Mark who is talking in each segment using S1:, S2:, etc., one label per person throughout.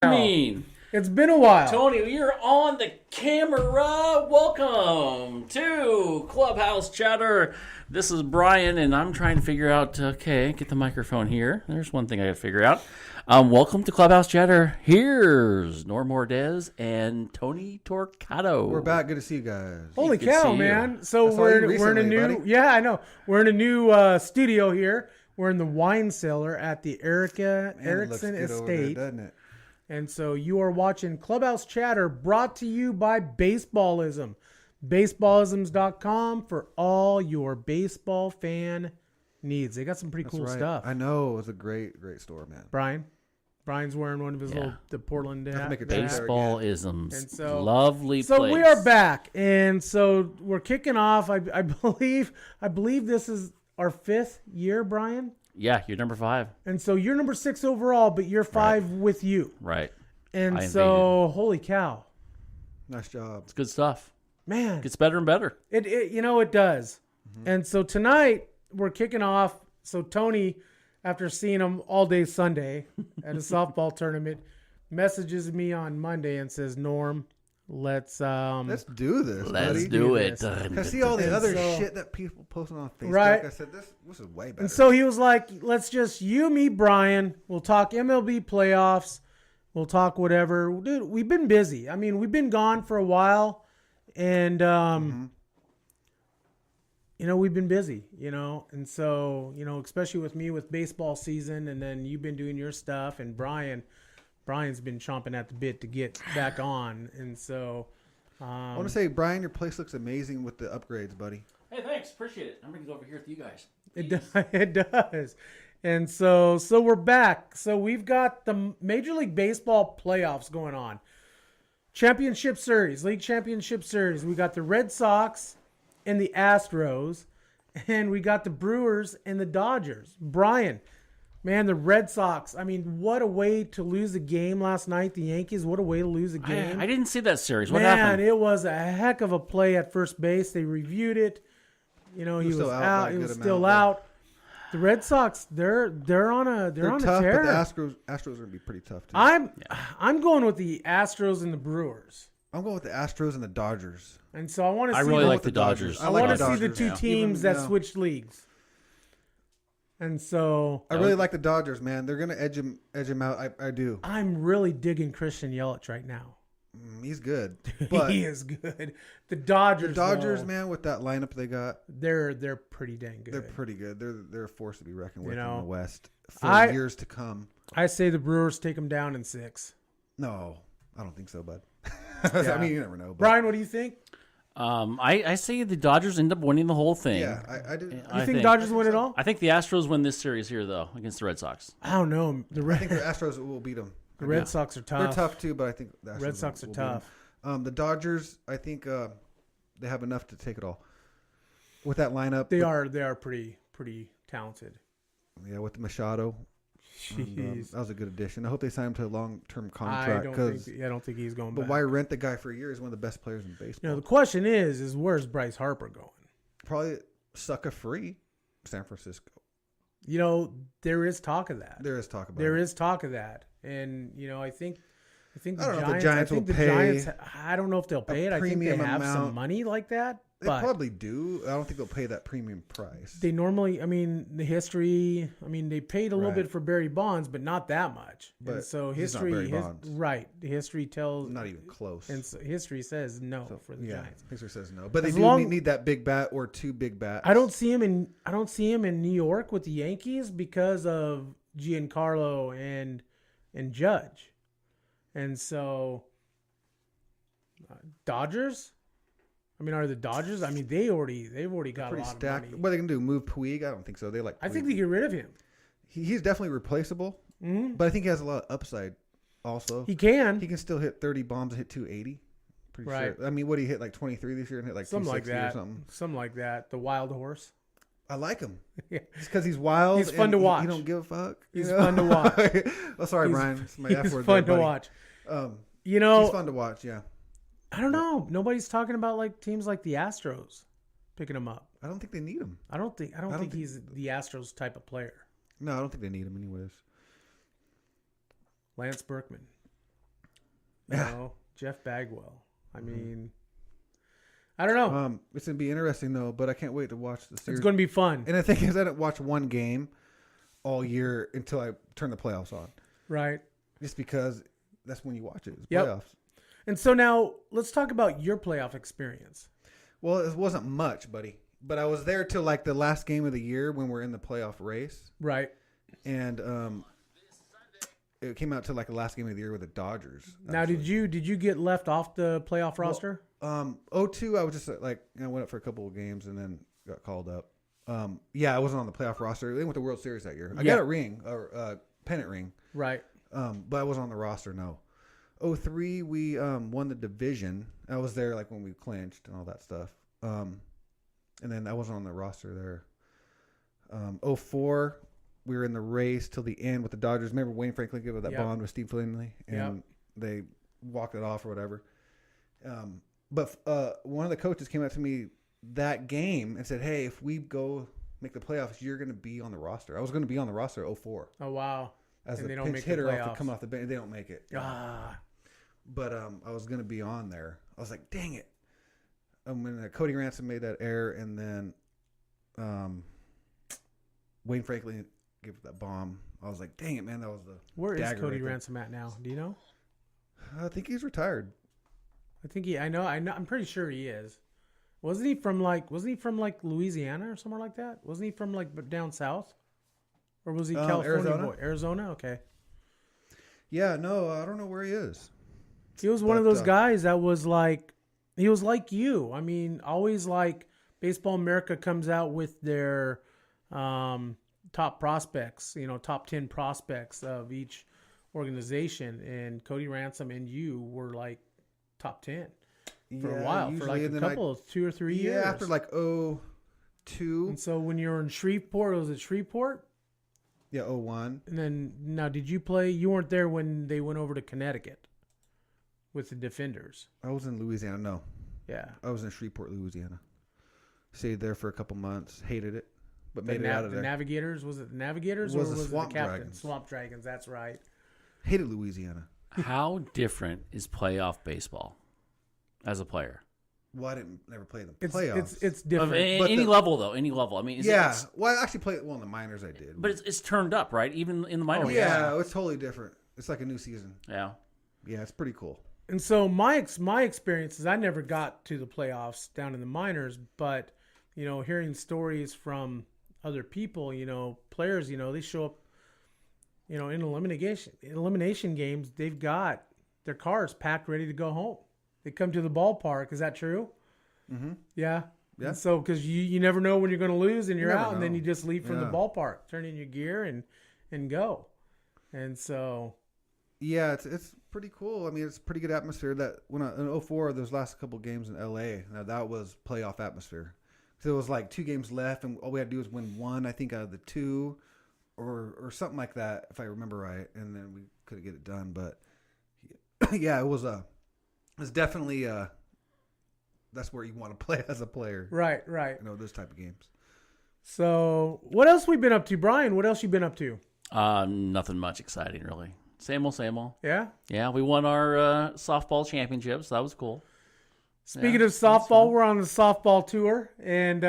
S1: It's been a while.
S2: Tony, you're on the camera. Welcome to Clubhouse Chatter. This is Brian, and I'm trying to figure out, get the microphone here. There's one thing I got to figure out. Welcome to Clubhouse Chatter. Here's Norm Ordez and Tony Torcato.
S3: We're back. Good to see you guys.
S1: Holy
S2: Good to
S1: cow,
S2: see you.
S1: man. So we're in a new,
S3: buddy.
S1: yeah, I know. We're in a new studio here. We're in the wine cellar at the Erickson
S3: Estate,
S1: Estate.
S3: doesn't it?
S1: And so you are watching Clubhouse Chatter, brought to you by Baseballism. Baseballisms.com for all your baseball fan needs. They got some pretty cool stuff.
S3: I know. It was a great store, man.
S1: Brian's wearing one of his the Portland hat.
S3: make it better.
S2: Baseballisms.
S1: And so-
S2: Lovely
S1: So
S2: place.
S1: we are back, and so we're kicking off. I believe this is our 5th year, Brian.
S2: Yeah, you're number 5.
S1: And so you're number 6 overall, but you're 5 with you.
S2: Right.
S1: And
S2: I
S1: so, holy cow,
S3: Nice job.
S2: It's good stuff.
S1: man,
S2: Gets better and better.
S1: it it does. And so tonight we're kicking off. So Tony, after seeing him all day Sunday at a softball tournament, messages me on Monday and says, "Norm, let's
S3: do this,
S2: Let's
S3: buddy.
S2: do it.
S3: I see all the
S1: And
S3: other
S1: so-
S3: shit that people posting on Facebook.
S1: Right.
S3: I said, this is way better.
S1: And so he was like, let's just, you, me, Brian, we'll talk MLB playoffs. We'll talk whatever. Dude, we've been busy. I mean, we've been gone for a while. And, we've been busy, And so, especially with me with baseball season, and then you've been doing your stuff. And Brian's been chomping at the bit to get back on. And so...
S3: I want to say, Brian, your place looks amazing with the upgrades, buddy.
S2: Hey, thanks. Appreciate it. I'm going to go over here with you guys.
S1: It does. And so we're back. So we've got the Major League Baseball playoffs going on. Championship Series, League Championship Series. We got the Red Sox and the Astros, and we got the Brewers and the Dodgers. Brian, man, the Red Sox, I mean, what a way to lose a game last night. The Yankees, what a way to lose a game.
S2: I didn't see that series. What
S1: Man,
S2: happened?
S1: it was a heck of a play at first base. They reviewed it. He was
S3: still out
S1: out.
S3: by a
S1: He
S3: good
S1: was still
S3: amount,
S1: out. The Red Sox, they're on a
S3: tough,
S1: tear.
S3: but the Astros are going to be pretty tough, too.
S1: I'm going with the Astros and the Brewers.
S3: I'm going with the Astros and the Dodgers.
S1: And so I want to see
S2: I really like the Dodgers.
S1: I
S3: like
S1: want
S3: the
S1: to see the
S3: Dodgers,
S1: two teams
S3: Even,
S1: that switched leagues. And so
S3: I really like the Dodgers, man. They're going to edge him out. I do.
S1: I'm really digging Christian Yelich right now.
S3: He's good. But
S1: He is good. The Dodgers, though,
S3: man, with that lineup they got,
S1: they're pretty dang good.
S3: they're pretty good. They're a force to be reckoned with in
S1: know,
S3: the West for years to come.
S1: I say the Brewers take them down in 6.
S3: No, I don't think so, bud.
S1: Yeah.
S3: I mean, you never know. But
S1: Brian, what do you think?
S2: I say the Dodgers end up winning the whole thing.
S3: yeah, I do.
S1: You think Dodgers win it all?
S2: I think the Astros win this series here, though, against the Red Sox.
S1: I don't know.
S3: I think the Astros will beat them.
S1: The Red Sox are tough.
S3: They're tough too, but I think the Astros
S1: Red Sox are
S3: will beat
S1: tough.
S3: them. The Dodgers, I think they have enough to take it all with that lineup.
S1: They are pretty talented.
S3: Yeah, with Machado.
S1: Jeez.
S3: That was a good addition. I hope they sign him to a long-term
S1: I
S3: contract.
S1: don't think he's going
S3: But
S1: back.
S3: why rent the guy for a year? He's one of the best players in baseball.
S1: The question is where's Bryce Harper going?
S3: Probably sucker free, San Francisco.
S1: There is talk of that.
S3: There is talk about
S1: There
S3: it.
S1: is talk of that, and I think the
S3: I don't know if the
S1: Giants.
S3: Giants
S1: I think
S3: will
S1: the
S3: pay
S1: Giants. I don't know if they'll pay it. I think they
S3: premium
S1: have some
S3: amount.
S1: money like that.
S3: They
S1: But
S3: probably do. I don't think they'll pay that premium price.
S1: they normally, the history. They paid a little
S3: Right.
S1: bit for Barry Bonds, but not that much.
S3: But
S1: and so
S3: he's not
S1: history,
S3: Barry Bonds.
S1: right? The history tells.
S3: Not even close.
S1: And so history says no
S3: So,
S1: for the
S3: yeah,
S1: Giants.
S3: history says no. But they
S1: As
S3: do
S1: long-
S3: need that big bat or two big bats.
S1: I don't see him in New York with the Yankees because of Giancarlo and Judge, and so Dodgers. Are the Dodgers? They've already got a
S3: Pretty
S1: lot
S3: stacked.
S1: of money.
S3: What are they gonna do? Move Puig? I don't think so. They like.
S1: I think
S3: Puig.
S1: they get rid of him.
S3: He's definitely replaceable.
S1: Mm-hmm.
S3: But I think he has a lot of upside. Also,
S1: He can.
S3: he can still hit 30 bombs and hit 280. Pretty
S1: Right.
S3: sure. What did he hit like 23 this year and hit like
S1: Something like
S3: 260
S1: that.
S3: or something?
S1: Something like that. The wild horse.
S3: I like him.
S1: Yeah.
S3: It's because he's wild.
S1: He's fun
S3: and
S1: to
S3: he-
S1: watch.
S3: He don't give a fuck.
S1: He's fun to watch.
S3: Oh, sorry,
S1: He's-
S3: Brian. It's my
S1: He's
S3: F word
S1: fun
S3: there,
S1: to
S3: buddy.
S1: watch.
S3: He's fun to watch. Yeah.
S1: I don't know. Nobody's talking about like teams like the Astros picking him up.
S3: I don't think they need him.
S1: I don't think he's the Astros type of player.
S3: No, I don't think they need him anyways.
S1: Lance Berkman. You know, Jeff Bagwell. I mean, I don't know.
S3: It's gonna be interesting though, but I can't wait to watch the series.
S1: It's going to be fun.
S3: And the thing is, I didn't watch one game all year until I turned the playoffs on.
S1: Right.
S3: Just because that's when you watch it. It's
S1: Yep.
S3: playoffs.
S1: And so now let's talk about your playoff experience.
S3: Well, it wasn't much, buddy. But I was there till like the last game of the year when we're in the playoff race.
S1: Right.
S3: And it came out to like the last game of the year with the Dodgers.
S1: Now, did you get left off the playoff roster?
S3: 02, I was just like, I went up for a couple of games and then got called up. Yeah, I wasn't on the playoff roster. They went to the World Series that year. I got a ring, or pennant ring.
S1: Right.
S3: But I wasn't on the roster, no. 03, we won the division. I was there like when we clinched and all that stuff. And then I wasn't on the roster there. 04, we were in the race till the end with the Dodgers. Remember Wayne Franklin gave up that bond with Steve Finley? And they walked it off or whatever. But one of the coaches came up to me that game and said, hey, if we go make the playoffs, you're going to be on the roster. I was going to be on the roster 04.
S1: Oh, wow.
S3: As
S1: and
S3: the
S1: they don't
S3: pinch
S1: make
S3: hitter
S1: the
S3: off to come off the bench. They don't make it.
S1: Ah.
S3: But I was going to be on there. I was like, dang it. When Cody Ransom made that error and then Wayne Franklin gave that bomb, I was like, dang it, man. That was the
S1: Where is
S3: dagger
S1: Cody
S3: right there.
S1: Ransom at now? Do you know?
S3: I think he's retired.
S1: I think I'm pretty sure he is. Wasn't he from like Louisiana or somewhere like that? Wasn't he from like down south? Or was he California
S3: Arizona?
S1: boy? Arizona? Okay.
S3: Yeah, no, I don't know where he is.
S1: He was one of those guys that was like, he was like you. I mean, always like Baseball America comes out with their top prospects, top 10 prospects of each organization. And Cody Ransom and you were like top 10 for a while, for like a couple of 2 or 3 years.
S3: Yeah, after like 02.
S1: And so when you were in Shreveport, was it Shreveport?
S3: Yeah, 01.
S1: And then, now, did you play? You weren't there when they went over to Connecticut with the Defenders.
S3: I was in Louisiana. No.
S1: Yeah.
S3: I was in Shreveport, Louisiana. Stayed there for a couple months. Hated it, but made it out of there.
S1: The Navigators? Was it the Navigators
S3: It
S1: or
S3: was the
S1: was it the
S3: Swamp
S1: Captain?
S3: Dragons.
S1: Swamp Dragons, that's right.
S3: Hated Louisiana.
S2: How different is playoff baseball as a player?
S3: Well, I didn't never play the playoffs.
S1: It's
S2: Of
S1: different.
S2: any level, though. Any level. I mean,
S3: Well, I actually played in the minors. I did,
S2: but it's turned up, right? Even in the minor leagues.
S3: yeah, it's totally different. It's like a new season.
S2: Yeah.
S3: Yeah, it's pretty cool.
S1: And so my experience is I never got to the playoffs down in the minors, but hearing stories from other people, players, they show up, in elimination games, they've got their cars packed ready to go home. They come to the ballpark. Is that true?
S3: Mm-hmm.
S1: Yeah.
S3: Yeah.
S1: And so because you never know when you're going to lose and you're out, and then
S3: know.
S1: you just leave from the
S3: Yeah.
S1: ballpark, turn in your gear and go. And so.
S3: Yeah, it's pretty cool. I mean, it's a pretty good atmosphere. That when in 04, those last couple games in LA, that was playoff atmosphere. So it was like 2 games left, and all we had to do was win 1, I think, out of the 2, or something like that, if I remember right. And then we couldn't get it done. But yeah, it was definitely that's where you want to play as a player.
S1: Right.
S3: Those type of games.
S1: So what else we been up to, Brian? What else you been up to?
S2: Nothing much exciting, really. Same old, same old.
S1: Yeah.
S2: Yeah, we won our softball championship, so that was cool.
S1: Speaking of softball, we're on the softball tour, and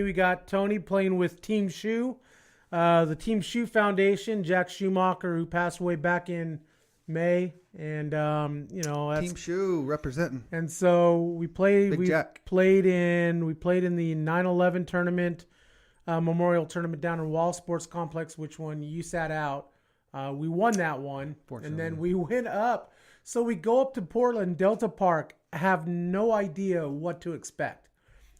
S1: we got Tony playing with Team Shoe, the Team Shoe Foundation. Jack Schumacher, who passed away back in May, and that's
S3: Team Shoe representing.
S1: And so we played.
S3: Jack.
S1: Played in the 9/11 tournament, Memorial Tournament down in Wall Sports Complex, which one you sat out. We won that one, and then we went up. So we go up to Portland, Delta Park, have no idea what to expect.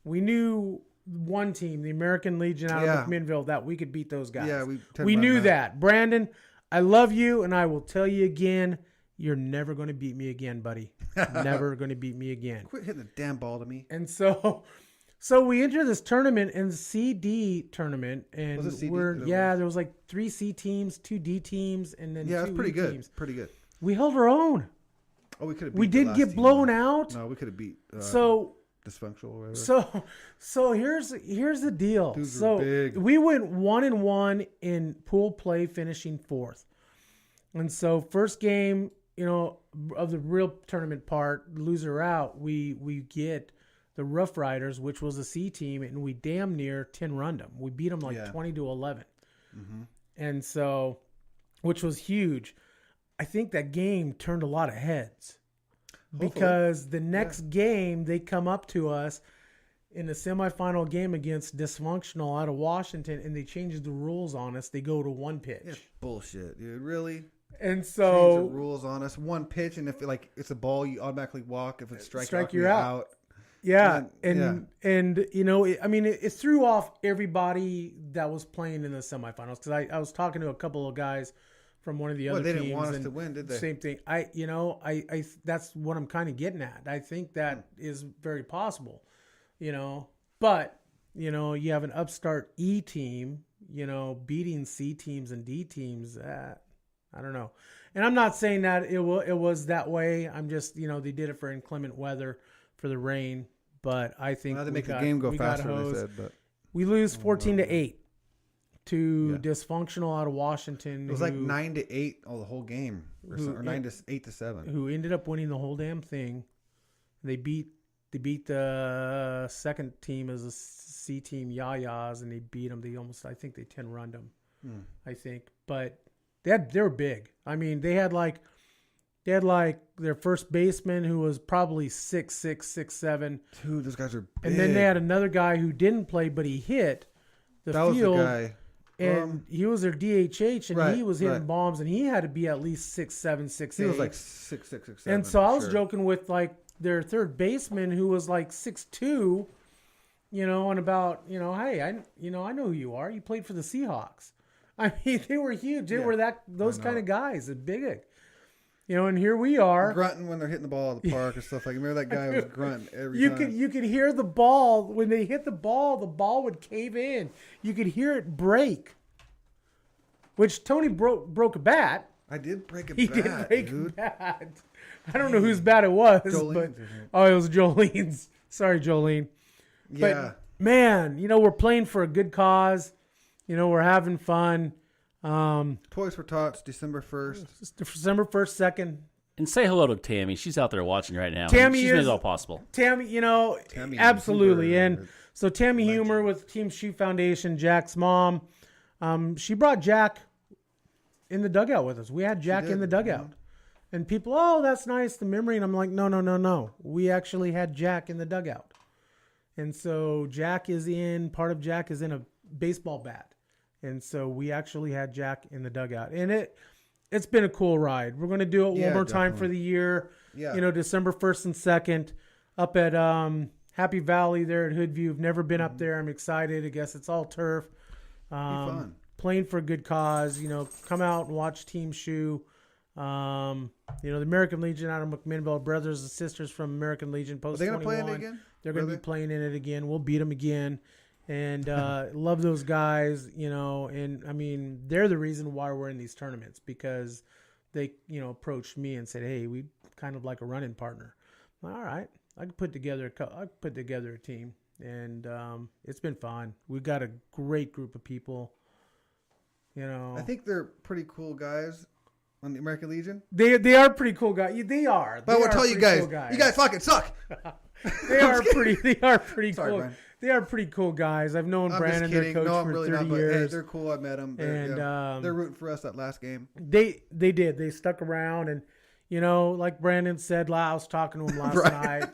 S1: We knew one team, the American Legion out of McMinnville, that we could beat those guys.
S3: Yeah,
S1: we knew that. Brandon, I love you, and I will tell you again, you're never going to beat me again, buddy. Never going to beat me again.
S3: Quit hitting the damn ball to me.
S1: And so we enter this tournament, and the CD tournament, and
S3: Was it CD?
S1: there was like 3 C teams, 2 D teams, and then 2
S3: it's pretty
S1: E
S3: good.
S1: teams.
S3: Pretty good.
S1: We held our own.
S3: Oh, we could have.
S1: We didn't get blown out.
S3: No, we could have beat.
S1: So
S3: dysfunctional. Or whatever.
S1: So here's the deal.
S3: Dudes
S1: So
S3: were big.
S1: we went 1-1 in pool play, finishing 4th. And so first game, of the real tournament part, loser out, we get the Rough Riders, which was a C team, and we damn near 10-run them. We beat them like 20-11.
S3: Mm-hmm.
S1: And so, which was huge. I think that game turned a lot of heads.
S3: Hopefully.
S1: Because the next game, they come up to us in the semifinal game against Dysfunctional out of Washington, and they changed the rules on us. They go to one pitch.
S3: It's bullshit, dude. Really?
S1: And
S3: Change the
S1: so
S3: rules on us. One pitch, and if it's a ball, you automatically walk. If it's strike
S1: you're out. Yeah, and it threw off everybody that was playing in the semifinals, because I was talking to a couple of guys from one of the other
S3: they
S1: teams.
S3: Didn't want us to win, did they?
S1: Same thing. I that's what I'm kind of getting at. I think that is very possible, but you have an upstart E team, beating C teams and D teams. I don't know, and I'm not saying that it was that way. I'm just they did it for inclement weather, for the rain, but I think
S3: to make the game go faster. They said, but
S1: we lose 14-8 to Dysfunctional out of Washington.
S3: It was like 9-8 the whole game, or 9-8-7.
S1: Who ended up winning the whole damn thing. They beat the second team as a C team, Yayas, and they beat them. I think they 10-run them. I think, but they were big. I mean, they had like their first baseman who was probably 6'6", 6'7".
S3: Dude, those guys are big.
S1: And then they had another guy who didn't play, but he hit the
S3: that
S1: field.
S3: Was the guy.
S1: And he was their DHH, and he was hitting
S3: right.
S1: bombs, and he had to be at least 6'7", 6'8".
S3: He was like 6'6", 6'7".
S1: And so I was joking with like their third baseman who was like 6'2", and about, hey, I know who you are. You played for the Seahawks. I mean, they were huge. They were those kind of guys, big. And here we are
S3: grunting when they're hitting the ball at the park and stuff like. Remember that guy was grunting every time.
S1: You could hear the ball when they hit the ball would cave in. You could hear it break. Which Tony broke a bat.
S3: I did break a bat.
S1: He did break
S3: dude.
S1: a bat. I don't know whose bat it was,
S3: Jolene's,
S1: it was Jolene's. Sorry, Jolene.
S3: Yeah.
S1: But man, we're playing for a good cause. We're having fun.
S3: Toys for Tots, December 1st.
S1: December 1st, 2nd.
S2: And say hello to Tammy. She's out there watching right now.
S1: Tammy
S2: she's made it all possible.
S1: Tammy,
S3: Tammy
S1: absolutely.
S3: Humor.
S1: And so Tammy Humor with Team Shoot Foundation, Jack's mom, she brought Jack in the dugout with us. We had Jack in the dugout. Mm-hmm. And people, that's nice, the memory. And I'm like, no. We actually had Jack in the dugout. And so part of Jack is in a baseball bat. And so we actually had Jack in the dugout. And it's been a cool ride. We're going to do it one more time for the year. Yeah. December 1st and 2nd up at Happy Valley there at Hoodview. I've never been up there. I'm excited. I guess it's all turf.
S3: Be fun.
S1: Playing for a good cause. Come out and watch Team Shoe. The American Legion out of McMinnville, brothers and sisters from American Legion Post 21. Are they going to play it again? They're going to be playing in it again. We'll beat them again. And love those guys, and I mean, they're the reason why we're in these tournaments, because they, approached me and said, hey, we kind of like a running partner. All right, I could put together a team, and it's been fun. We've got a great group of people,
S3: I think they're pretty cool guys on the American Legion.
S1: They are pretty cool guys. They are.
S3: But I will tell you guys, you guys fucking suck.
S1: They are pretty
S3: Sorry,
S1: cool.
S3: Brian.
S1: They are pretty cool guys. I've known Brandon, their coach, for 30 years.
S3: Hey, they're cool. I met them. They're rooting for us that last game.
S1: They did. They stuck around, and like Brandon said, I was talking to him last night.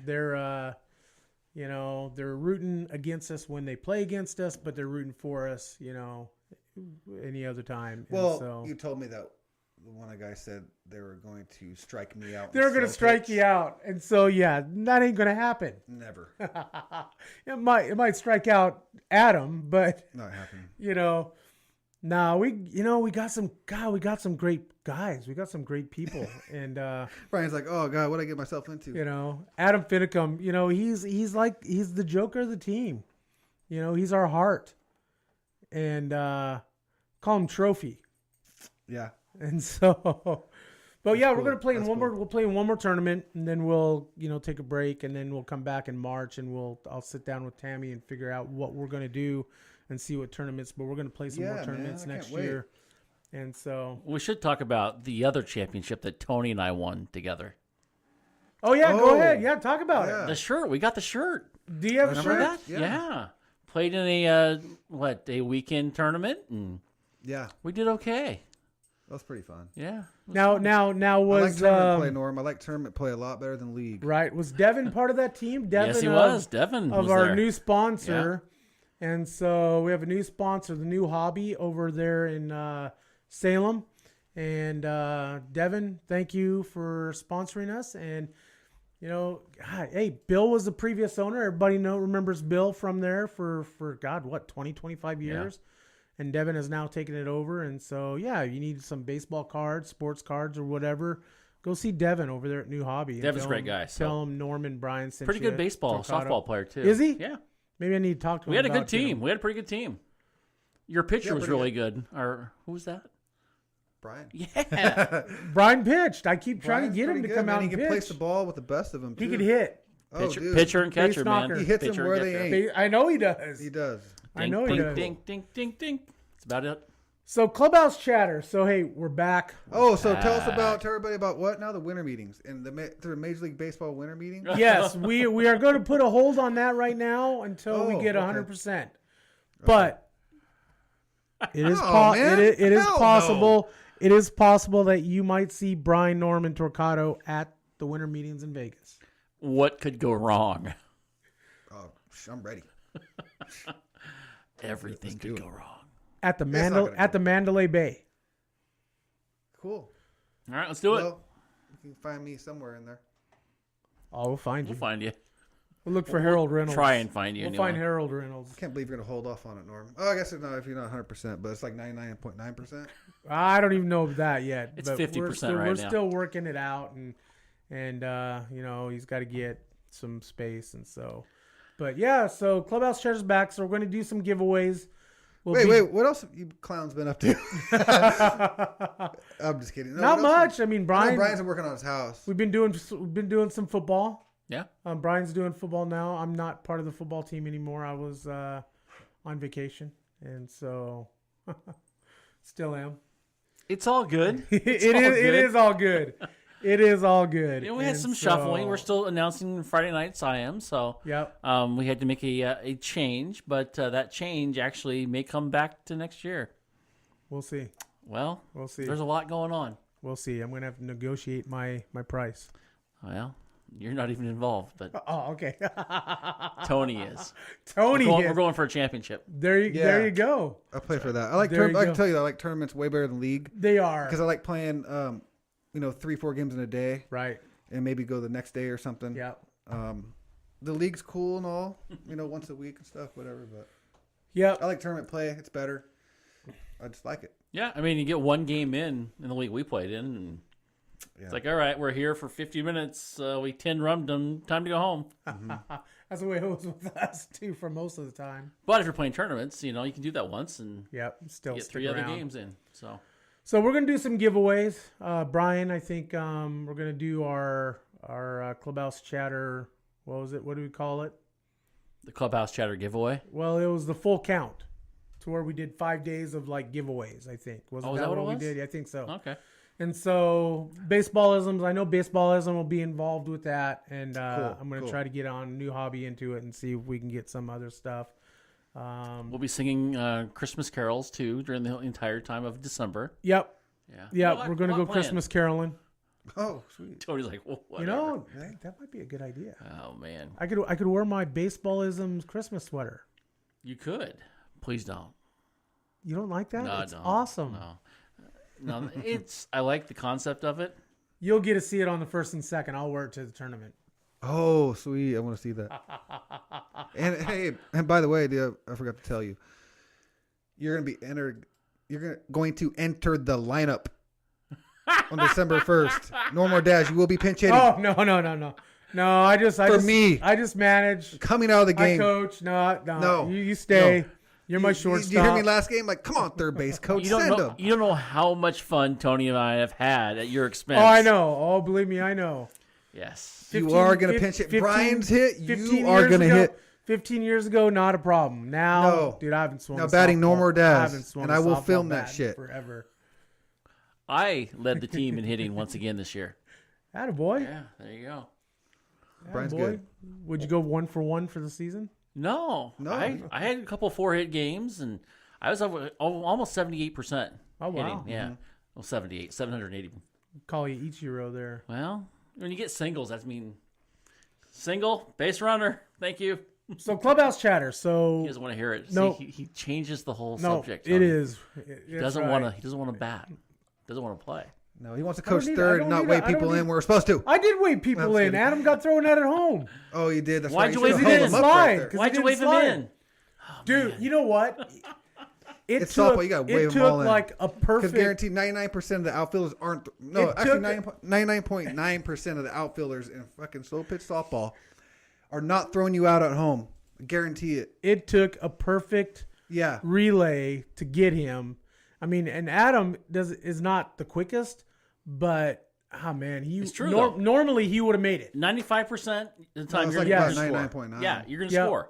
S1: They're rooting against us when they play against us, but they're rooting for us. Any other time.
S3: Well,
S1: so,
S3: you told me that one guy said they were going to strike me out.
S1: They were going to strike you out, and so that ain't going to happen.
S3: Never.
S1: It might strike out Adam, but
S3: not happening.
S1: We got some great guys. We got some great people, and
S3: Brian's like, oh God, what did I get myself into?
S1: Adam Finicum. He's the joker of the team. He's our heart, and call him Trophy.
S3: Yeah.
S1: And so, but we're going to play in one more.
S3: Cool.
S1: We'll play in one more tournament, and then we'll, take a break, and then we'll come back in March, and I'll sit down with Tammy and figure out what we're going to do, and see what tournaments. But we're going to play some more tournaments next year, And so,
S2: We should talk about the other championship that Tony and I won together.
S1: go
S3: Oh,
S1: ahead. Yeah, talk about
S3: yeah.
S2: The shirt. We got the shirt.
S1: it. Do you have a
S3: Remember
S1: shirt?
S3: that?
S2: Yeah. Played in a a weekend tournament, and
S3: Yeah,
S2: we did okay.
S3: that was pretty fun.
S2: Yeah.
S1: Now
S3: I like
S1: was
S3: tournament play, Norm. I like tournament play a lot better than league.
S1: right? Was Devin part of that team? Devin
S2: Yes, he was. Devin
S1: of
S2: was
S1: our
S2: there.
S1: new sponsor, and so we have a new sponsor, the New Hobby over there in Salem. And Devin, thank you for sponsoring us. And God, hey, Bill was the previous owner. Everybody remembers Bill from there for God, what, 20, 25 years. And Devin has now taken it over. And so, yeah, you need some baseball cards, sports cards, or whatever. Go see Devin over there at New Hobby. And
S2: Devin's a
S1: tell
S2: great
S1: him-
S2: guy, so-
S1: Tell him Norman Bryan sent
S2: Pretty
S1: you.
S2: good baseball,
S1: Torquato.
S2: softball player, too.
S1: Is he?
S2: Yeah.
S1: Maybe I need to talk to him.
S2: We had a good
S1: about getting
S2: team.
S1: him.
S2: We had a pretty good team. Your pitcher
S3: Yeah,
S2: was
S3: pretty
S2: really good. Or who was that?
S3: Brian.
S2: Yeah.
S1: Brian pitched. I keep trying
S3: Brian's
S1: to get him
S3: pretty
S1: to
S3: good,
S1: come
S3: man.
S1: out
S3: He
S1: and
S3: can
S1: pitch.
S3: place the ball with the best of them.
S1: He
S3: too.
S1: could hit.
S3: Oh,
S2: pitcher,
S3: dude.
S2: pitcher and catcher, man.
S1: knocker.
S3: He hits 'em
S2: Pitcher
S3: where
S2: and
S3: they
S2: catcher.
S3: ain't.
S1: I know he does.
S3: He does.
S1: I know he
S2: ding,
S1: does.
S2: ding, ding, ding, ding. That's about it.
S1: So Clubhouse chatter. So hey, we're back.
S3: Oh, so tell everybody about what now? The winter meetings and the Major League Baseball winter meeting.
S1: Yes, we are going to put a hold on that right now until we
S3: Oh,
S1: get
S3: okay.
S1: 100%. But it is
S3: man.
S1: it is
S3: Hell
S1: possible. It is possible that you might see Brian Norman Torquato at the winter meetings in Vegas.
S2: What could go wrong?
S3: Oh, I'm ready.
S2: Everything
S3: do
S2: could
S3: it.
S2: go wrong.
S1: At the
S3: It's not gonna go.
S1: Mandalay Bay.
S3: Cool.
S2: All right, let's do it.
S3: Well, you can find me somewhere in there.
S1: Oh, we'll find you.
S2: We'll find you.
S1: We'll look for Harold Reynolds.
S2: Try and find you.
S1: We'll
S2: anyway.
S1: find Harold Reynolds.
S3: I can't believe you're gonna hold off on it, Norm. Oh, I guess it's not if you're not 100%, but it's like 99.9%.
S1: I don't even know that yet.
S2: It's
S1: but
S2: 50% right
S1: We're
S2: now.
S1: still working it out, and he's got to get some space, and so. But yeah, so Clubhouse Chatter's back, so we're going to do some giveaways.
S3: Wait, what else have you clowns been up to? I'm just kidding. No,
S1: Not
S3: what else?
S1: much. I mean,
S3: I know
S1: Brian.
S3: Brian's been working on his house.
S1: We've been doing some football.
S2: Yeah.
S1: Brian's doing football now. I'm not part of the football team anymore. I was on vacation, and so still am.
S2: It's all good.
S1: It is all good. It is all good.
S2: Yeah, we had
S1: And
S2: some
S1: so-
S2: shuffling. We're still announcing Friday night SIAM, so
S1: Yep.
S2: we had to make a change, but that change actually may come back to next year.
S1: We'll see.
S2: Well,
S1: We'll see.
S2: there's a lot going on.
S1: We'll see. I'm gonna have to negotiate my price.
S2: Well, you're not even involved, but
S1: Oh, okay.
S2: Tony is.
S1: Tony,
S2: We're going for a championship.
S1: there
S3: Yeah.
S1: you go.
S3: I play for that. I like.
S1: There you
S3: I
S1: go.
S3: can tell you, I like tournaments way better than league
S1: They are
S3: because I like playing. 3-4 games in a day,
S1: right.
S3: and maybe go the next day or something.
S1: Yeah.
S3: The league's cool and all, once a week and stuff, whatever. But
S1: Yep.
S3: I like tournament play. It's better. I just like it.
S2: Yeah, I mean, you get one game in the league we played in, and
S3: Yeah.
S2: it's like, all right, we're here for 50 minutes. We 10-rummed them. Time to go home.
S1: That's the way it was with us too for most of the time.
S2: But if you're playing tournaments, you can do that once and
S1: Yep. Still
S2: get
S1: stick
S2: 3
S1: around.
S2: other games in.
S1: So we're gonna do some giveaways. Brian, I think we're gonna do our Clubhouse Chatter. What was it? What do we call it?
S2: The Clubhouse Chatter giveaway.
S1: Well, it was the full count, to where we did 5 days of like giveaways. I think
S2: Oh, is that what it
S1: we
S2: was?
S1: did? I think so.
S2: Okay.
S1: And so baseballisms, I know baseballism will be involved with that, and
S3: Cool,
S1: I'm gonna
S3: cool.
S1: try to get on New Hobby into it and see if we can get some other stuff.
S2: We'll be singing Christmas carols, too, during the entire time of December.
S1: Yep.
S2: Yeah.
S1: Yep. We're gonna go
S2: planned.
S1: Christmas caroling.
S3: Oh, sweet.
S2: Tony's like, well,
S1: You
S2: whatever.
S1: know, that might be a good idea.
S2: Oh, man.
S1: I could wear my baseballisms Christmas sweater.
S2: You could. Please don't.
S1: You don't like that?
S2: No,
S1: It's
S2: I don't.
S1: awesome.
S2: No, I like the concept of it.
S1: You'll get to see it on the 1st and 2nd. I'll wear it to the tournament.
S3: Oh, sweet. I want to see that. And hey, and by the way, dude, I forgot to tell you, you're gonna be entered. You're going to enter the lineup on December 1st. No more dash. You will be pinch hitting.
S1: Oh no. No, I just manage.
S3: Coming out of the
S1: I
S3: game.
S1: coach. No.
S3: No.
S1: You stay.
S3: No.
S1: You're my
S3: Did
S1: shortstop.
S3: you hear me last game? Like, come on, third base coach,
S2: You don't
S3: send
S2: know.
S3: him.
S2: You don't know how much fun Tony and I have had at your expense.
S1: Oh, I know. Oh, believe me, I know.
S2: Yes.
S3: You are going to pinch hit.
S1: 15
S3: Brian's hit.
S1: 15
S3: You are
S1: years
S3: going to
S1: ago-
S3: hit.
S1: 15 years ago, not a problem. Now,
S3: No.
S1: dude, I haven't swung.
S3: Now
S1: a
S3: batting
S1: softball.
S3: no more
S1: I
S3: dash,
S1: haven't swung
S3: and
S1: a
S3: I will
S1: softball
S3: film that
S1: bat in
S3: shit.
S1: forever.
S2: I led the team in hitting once again this year.
S1: Attaboy.
S2: Yeah, there you go.
S3: Brian's
S1: Attaboy.
S3: good.
S1: Would you go 1 for 1 for the season?
S2: No. I had a couple 4-hit games, and I was over almost 78%.
S1: Oh, wow.
S2: Hitting. Yeah. Well, 780.
S1: Call you Ichiro there.
S2: Well, when you get singles, that's mean single, base runner. Thank you.
S1: So Clubhouse chatter. So
S2: He doesn't want to hear it.
S1: No.
S2: See, he changes the whole
S1: no,
S2: subject.
S1: it is.
S2: He doesn't want to. He doesn't want to bat. Doesn't want to play.
S3: No, he wants to
S1: I don't
S3: coach
S1: need- I
S3: third
S1: don't
S3: and not
S1: need-
S3: wait
S1: I don't
S3: people
S1: need-
S3: in where we're supposed to.
S1: I did wait people
S3: I'm
S1: in.
S3: kidding.
S1: Adam got thrown out at home.
S3: Oh, you did. That's
S2: Why'd
S3: right.
S2: you wave
S3: should've
S2: him
S3: held
S2: in?
S3: him up
S1: Slide,
S3: right there.
S1: 'cause
S2: Why'd
S1: he
S2: you wave
S1: didn't
S2: him
S1: slide.
S2: in?
S1: Dude, you know what?
S3: It's softball. You gotta wave
S1: it
S3: them
S1: took
S3: all in.
S1: like a
S3: Because
S1: perfect.
S3: guaranteed 99% of the outfielders aren't. No,
S1: It
S3: actually
S1: took-
S3: 99.9% of the outfielders in fucking slow pitch softball are not throwing you out at home. Guarantee it.
S1: It took a perfect
S3: Yeah.
S1: relay to get him. I mean, and Adam is not the quickest, but man,
S2: It's true, though.
S1: normally he would have made it.
S2: 95% of the time
S3: it's
S2: you're
S3: like
S2: going
S1: about
S2: to score.
S3: 99.9.
S2: Yeah, you're going to
S1: Yeah.
S2: score.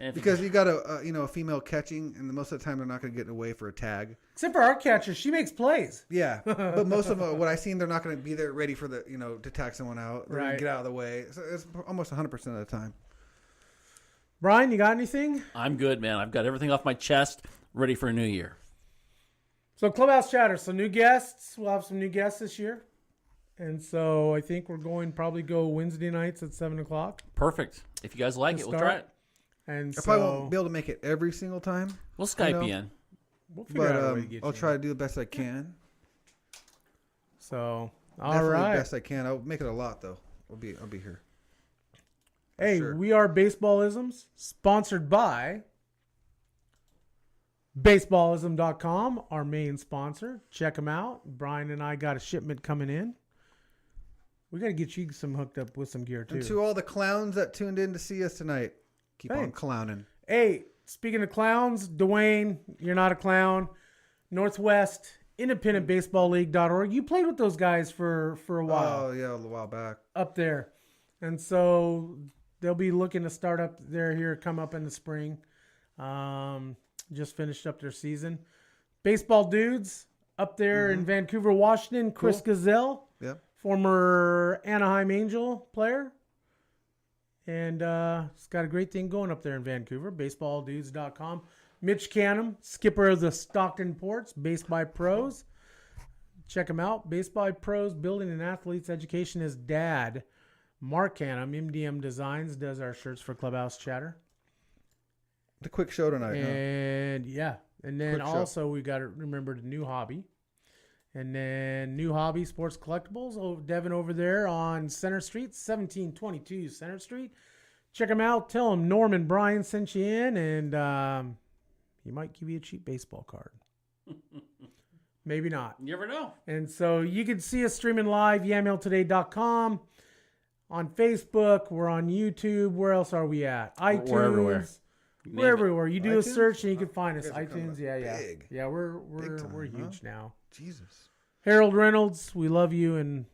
S2: And if
S3: Because you got a female catching, and most of the time they're not going to get away for a tag.
S1: Except for our catcher, she makes plays.
S3: Yeah, but most of them, what I've seen, they're not going to be there ready for the to tag someone out. They're gonna
S1: Right.
S3: get out of the way. So it's almost 100% of the time.
S1: Brian, you got anything?
S2: I'm good, man. I've got everything off my chest, ready for a new year.
S1: So Clubhouse chatter. So new guests. We'll have some new guests this year. And so I think we're probably go Wednesday nights at 7:00.
S2: Perfect. If you guys like it, we'll try it.
S1: And
S3: I
S1: so
S3: probably won't be able to make it every single time,
S2: We'll Skype
S3: know.
S2: you in.
S1: we'll figure
S3: but
S1: out a way to get
S3: I'll
S1: you
S3: try
S1: in.
S3: to do the best I can.
S1: So all
S3: Definitely
S1: right.
S3: the best I can. I'll make it a lot though. I'll be here.
S1: Hey,
S3: sure.
S1: we are Baseballisms, sponsored by Baseballism.com, our main sponsor. Check them out. Brian and I got a shipment coming in. We got to get you some hooked up with some gear too.
S3: And to all the clowns that tuned in to see us tonight, keep on
S1: Thanks.
S3: clowning.
S1: Hey, speaking of clowns, Dwayne, you're not a clown. Northwest Independent Baseball League.org. You played with those guys for a while
S3: Oh yeah, a while back.
S1: up there. And so they'll be looking to start up there here, come up in the spring. Just finished up their season. Baseball Dudes up there in Vancouver, Washington. Chris Gazelle,
S3: Yep.
S1: former Anaheim Angel player. And it's got a great thing going up there in Vancouver. BaseballDudes.com. Mitch Canham, skipper of the Stockton Ports, Based by Pros. Check him out. Based by Pros, building an athlete's education. His dad, Mark Canham, MDM Designs, does our shirts for Clubhouse Chatter.
S3: It's a quick show tonight. Huh?
S1: And yeah. And then
S3: Quick show.
S1: also we got to remember the New Hobby. And then New Hobby Sports Collectibles. Oh, Devin over there on Center Street, 1722 Center Street. Check him out. Tell him Norman Bryan sent you in, and he might give you a cheap baseball card. Maybe not.
S2: You never know.
S1: And so you can see us streaming live, yamltoday.com. On Facebook, we're on YouTube. Where else are we at? iTunes.
S2: We're everywhere.
S1: We're everywhere. You do a
S3: iTunes?
S1: search and you can find us.
S3: You guys are coming
S1: iTunes,
S3: up
S1: yeah.
S3: big.
S1: Yeah, we're
S3: Big time,
S1: we're
S3: huh?
S1: huge now.
S3: Jesus.
S1: Harold Reynolds, we love you, and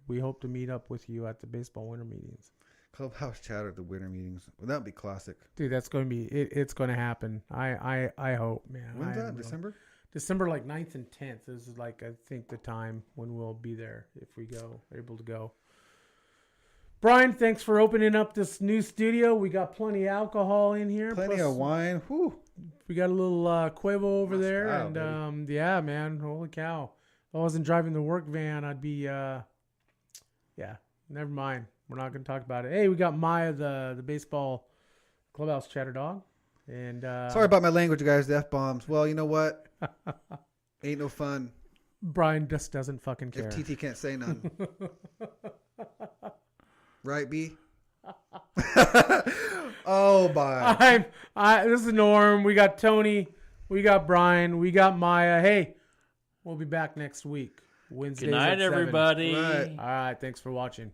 S1: we hope to meet up with you at the baseball winter meetings.
S3: Clubhouse chatter at the winter meetings. Well, that'd be classic.
S1: Dude, that's going to be it's going to happen. I hope, man.
S3: When's
S1: I
S3: that?
S1: am really-
S3: December?
S1: December like 9th and 10th is like I think the time when we'll be there if we go able to go. Brian, thanks for opening up this new studio. We got plenty of alcohol in here.
S3: Plenty
S1: plus
S3: of wine. Whew.
S1: We got a little Cuevo over
S3: Must
S1: there,
S3: have,
S1: and yeah, man, holy cow! If I wasn't driving the work van, I'd be yeah. Never mind. We're not going to talk about it. Hey, we got Maya, the baseball clubhouse chatter dog, and
S3: Sorry about my language, guys. The F-bombs. Well, you know what? Ain't no fun
S1: Brian just doesn't fucking care.
S3: if TT can't say none. Right, B? Oh, bye.
S1: This is Norm. We got Tony. We got Brian. We got Maya. Hey, we'll be back next week. Wednesdays
S2: Good night,
S1: at 7.
S2: everybody.
S3: Right.
S1: All right. Thanks for watching.